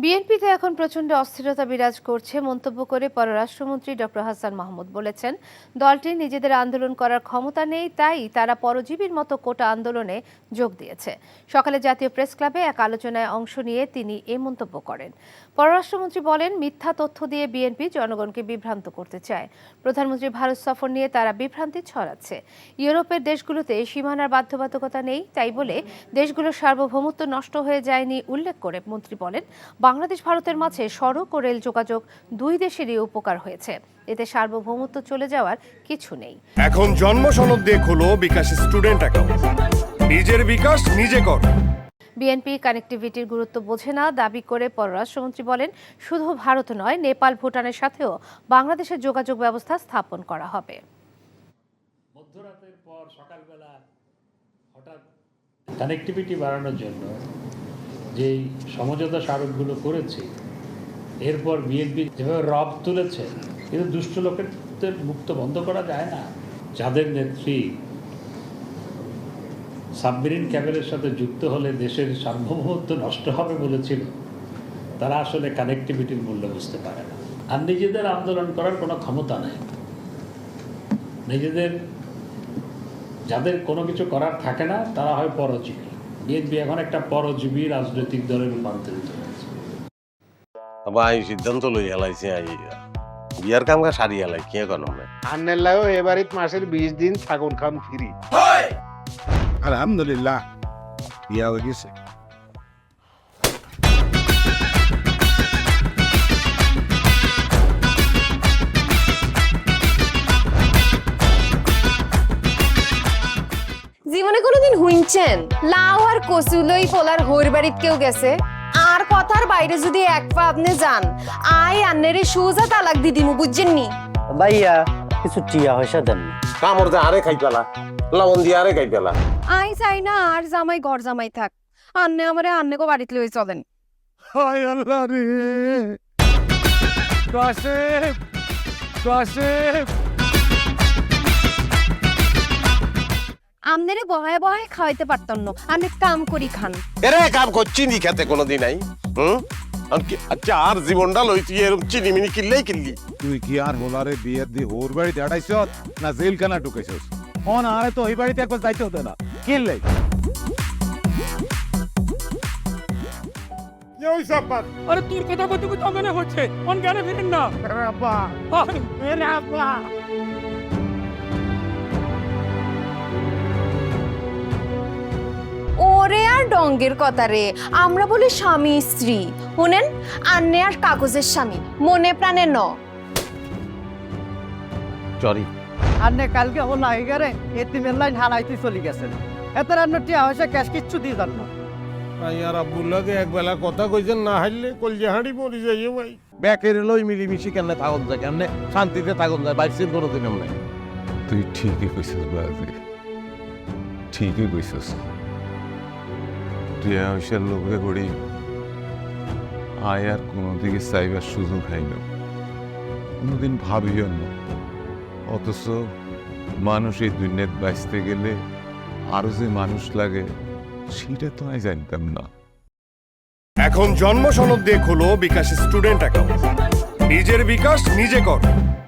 বিএনপিতে এখন প্রচণ্ড অস্থিরতা বিরাজ করছে মন্তব্য করে পররাষ্ট্রমন্ত্রী ডক্টর হাসান মাহমুদ বলেছেন, দলটির নিজেদের আন্দোলন করার ক্ষমতা নেই, তাই তারা পরজীবীর মতো কোটা আন্দোলনে যোগ দিয়েছে। সকালে জাতীয় প্রেস ক্লাবে এক আলোচনায় অংশ নিয়ে তিনি এই মন্তব্য করেন। পররাষ্ট্রমন্ত্রী বলেন, মিথ্যা তথ্য দিয়ে বিএনপি জনগণকে বিভ্রান্ত করতে চায়। প্রধানমন্ত্রী ভারত সফর নিয়ে তারা বিভ্রান্তি ছড়াচ্ছে। ইউরোপের দেশগুলোতে সীমানার বাধ্যবাধকতা নেই, তাই বলে দেশগুলোর সার্বভৌমত্ব নষ্ট হয়ে যায়নি উল্লেখ করে মন্ত্রী বলেন, বাংলাদেশ ভারতের মাঝে সড়ক ও রেল যোগাযোগ দুই দেশেরই উপকার হয়েছে, এতে সার্বভৌমত্ব চলে যাওয়ার কিছু নেই। এখন জন্ম সনদ দিয়ে খোলো বিকাশ স্টুডেন্ট অ্যাকাউন্ট, নিজের বিকাশ নিজে কর। বিএনপি কানেক্টিভিটির গুরুত্ব বোঝে না দাবি করে পররাষ্ট্রমন্ত্রী বলেন, শুধু ভারত নয়, নেপাল ভুটানের সাথেও বাংলাদেশের যোগাযোগ ব্যবস্থা স্থাপন করা হবে। মধ্যরাতের পর সকালবেলা হঠাৎ কানেক্টিভিটি বাড়ানোর জন্য যেই সমঝোতা স্মারকগুলো করেছে, এরপর বিএনপি যেভাবে রব তুলেছে, কিন্তু দুষ্ট লোকের মুক্ত বন্ধ করা যায় না। যাদের নেত্রী সাবমেরিন ক্যাবেলের সাথে যুক্ত হলে দেশের সার্বভৌমত্ব নষ্ট হবে বলেছিল, তারা আসলে কানেক্টিভিটির মূল্য বুঝতে পারে না। আর নিজেদের আন্দোলন করার কোনো ক্ষমতা নেই। নিজেদের যাদের কোনো কিছু করার থাকে না, তারা হয় পরজীবী। বিএনপি এখন একটা পরজীবী রাজনৈতিক দলে রূপান্তরিত হয়েছে। আমি সিদ্ধান্ত লই হেলাইছি, বিয়ার কাম সারি হেলাই কি এখন আন্নের লাগো এবারে মাসের 20 দিন ছাগল খাম ফ্রি। আলহামদুলিল্লাহ বিয়া হয়ে গেছে। জীবনে কোনোদিন হুইনছেন লাউ আর কচুলই পোলার হইর বাড়িত কেউ গেছে? আর কথার বাইরে যদি এক পা আপনি যান, আই আন্নেরে সুজা তালাক দি দিমু, বুঝছেন নি? ভাইয়া কিছু টিয়া পয়সা দেন না। কামড় দিয়ে আরে খাই পেলা, লবণ দিয়ে আরে খাই পেলা। আই চাই না আর জামাই ঘর জামাই থাক, আন্নে আমারে আন্নেকো বাড়িতে লই চলেন। হায় আল্লাহ রে, কাশেম কাশেম আমনেরে বহায় বহায় খাওয়াইতে পারতাম না, আমি কাম করি খান। এরে কাম করছি নি খেতে কোনোদিন নাই। আচ্ছা, আর জীবনটা লই তুই এরকম চিনিমিনি কিনলেই কিনলি। তুই কি আর হোলারে বিয়ের দি হোর বাড়িতে আড়াইছ না জেলখানা ঢুকেছিস? অন আরে তো ওই বাড়িতে একবার যাইতে হতো না, কিনলে আরে তোর কথা বলতে তো মনে হচ্ছে অন জ্ঞানে ফিরেন না। আব্বা আরে আব্বা, ওরে আর ডঙ্গের কথা রে, আমরা বলি স্বামী স্ত্রী, শুনেন আন্নে আর কাগজের স্বামী, মনে প্রাণে ন। সরি, আন্নে কালকে হল আইগারে এতিমের লাইন হালাইতে চলে গেছেন। এত রান্না টিয়া হয়েছে ক্যাশ কিচ্ছু দিয়ে যান না। আর আব্বুল্লাহকে একবেলা কথা কইছেন, না হারলে কলজে হাঁড়ি মরি যাইও ভাই। ব্যাকের লই মিলিমিশি কেমনে থাকুন যায়, কেমনে শান্তিতে থাকুন যায়, বাইসির কোনোদিন নাই। তুই ঠিকই কইছিস বাজে, ঠিকই কইছিস। তুই আয়সার লোকে করি আয় আর কোনোদিকে চাইবার সুযোগ হয় না, কোনোদিন ভাবিও না। অথচ মানুষ এই দুনিয়াত বাঁচতে গেলে আরো যে মানুষ লাগে সেটা তো আমি জানতাম না। এখন জন্ম সনদ দিয়ে খোলো বিকাশ স্টুডেন্ট অ্যাকাউন্ট, নিজের বিকাশ নিজে কর।